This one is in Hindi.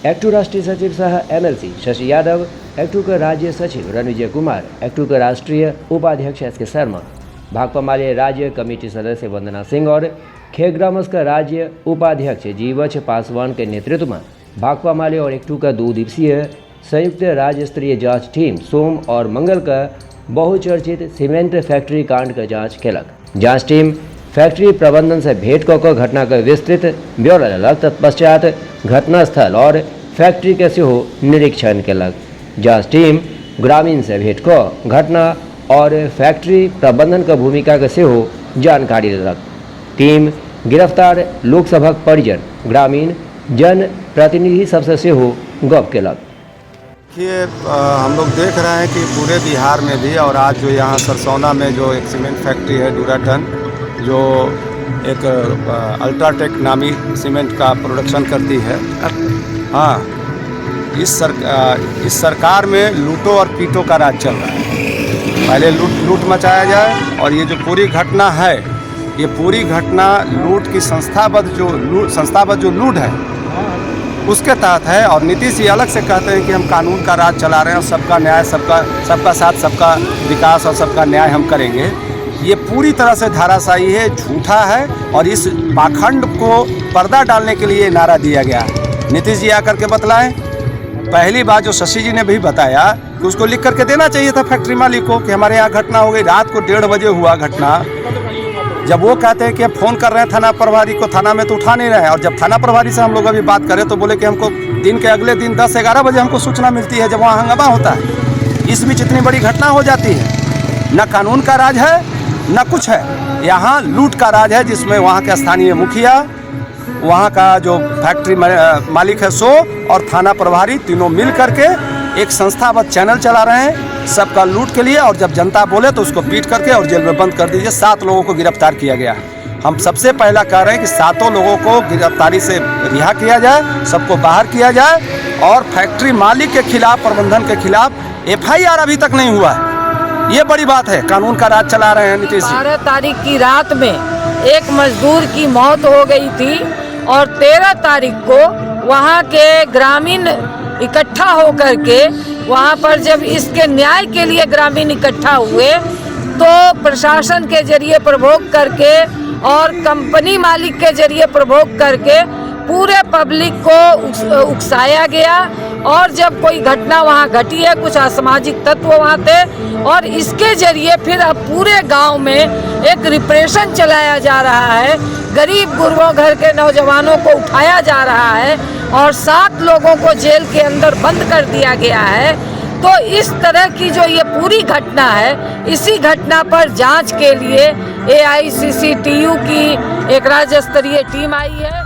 एक्टू राष्ट्रीय सचिव सह MLC शशि यादव, एक्टू के राज्य सचिव रणविजय कुमार, एक्टू के राष्ट्रीय उपाध्यक्ष SK शर्मा, भाकपा माले राज्य कमेटी सदस्य वंदना सिंह और खेग्रामस का राज्य उपाध्यक्ष जीवछ पासवान के नेतृत्व में भाकपा माले और एक्टू का 2 दिवसीय संयुक्त राज्य स्तरीय जांच टीम सोम और मंगल का बहुचर्चित सीमेंट फैक्ट्री कांड का जांच केलक। जांच टीम फैक्ट्री प्रबंधन से भेंट कर घटना का विस्तृत ब्यौरा लेलक। तत्पश्चात घटनास्थल और फैक्ट्री के सेहो निरीक्षण केलक। जांच टीम ग्रामीण से भेंट कर घटना और फैक्ट्री प्रबंधन का भूमिका के सेहो जानकारी लेलक। टीम गिरफ्तार लोकसभक परिजन, ग्रामीण जन प्रतिनिधि सबसे सेहो गप केलक। देखिए, हम लोग देख रहे हैं कि पूरे बिहार में भी और आज जो यहाँ सरसौना में जो एक सीमेंट फैक्ट्री है डूराटन, जो एक अल्ट्राटेक नामी सीमेंट का प्रोडक्शन करती है। हाँ, इस सरकार में लूटो और पीटो का राज चल रहा है। पहले लूट मचाया जाए और ये जो पूरी घटना है, ये पूरी घटना लूट की संस्थाबद्ध जो लूट है उसके तहत है। और नीतीश जी अलग से कहते हैं कि हम कानून का राज चला रहे हैं और सबका न्याय, सबका साथ, सबका विकास और सबका न्याय हम करेंगे। ये पूरी तरह से धाराशाही है, झूठा है और इस पाखंड को पर्दा डालने के लिए नारा दिया गया है। नीतीश जी आकर के बतलाएं। पहली बात जो शशि जी ने भी बताया कि उसको लिख करके देना चाहिए था फैक्ट्री मालिक को कि हमारे यहाँ घटना हो गई। रात को 1:30 बजे हुआ घटना। जब वो कहते हैं कि फ़ोन कर रहे हैं थाना प्रभारी को, थाना में तो उठा नहीं रहे हैं। और जब थाना प्रभारी से हम लोग अभी बात करें तो बोले कि हमको दिन के अगले दिन 10-11 बजे हमको सूचना मिलती है जब वहाँ हंगामा होता है। इस बीच इतनी बड़ी घटना हो जाती है। न कानून का राज है न कुछ है, यहाँ लूट का राज है, जिसमें वहाँ के स्थानीय मुखिया, वहाँ का जो फैक्ट्री मालिक है सो और थाना प्रभारी तीनों मिल करके एक संस्थाबद्ध चैनल चला रहे हैं सबका लूट के लिए। और जब जनता बोले तो उसको पीट करके और जेल में बंद कर दीजिए। 7 लोगों को गिरफ्तार किया गया है। हम सबसे पहला कह रहे हैं कि 7 लोगों को गिरफ्तारी से रिहा किया जाए, सबको बाहर किया जाए और फैक्ट्री मालिक के खिलाफ, प्रबंधन के खिलाफ FIR अभी तक नहीं हुआ है। ये बड़ी बात है। कानून का राज चला रहे हैं नीतीश जी। 12 तारीख की रात में एक मजदूर की मौत हो गई थी और 13 तारीख को वहाँ के ग्रामीण इकट्ठा होकर के वहाँ पर जब इसके न्याय के लिए ग्रामीण इकट्ठा हुए तो प्रशासन के जरिए प्रभोग करके और कंपनी मालिक के जरिए प्रभोग करके पूरे पब्लिक को उकसाया गया। और जब कोई घटना वहाँ घटी है, कुछ असामाजिक तत्व वहाँ थे और इसके जरिए फिर अब पूरे गांव में एक रिप्रेशन चलाया जा रहा है। गरीब गुरबों घर के नौजवानों को उठाया जा रहा है और 7 लोगों को जेल के अंदर बंद कर दिया गया है। तो इस तरह की जो ये पूरी घटना है, इसी घटना पर जांच के लिए AICCTU की एक राज्य स्तरीय टीम आई है।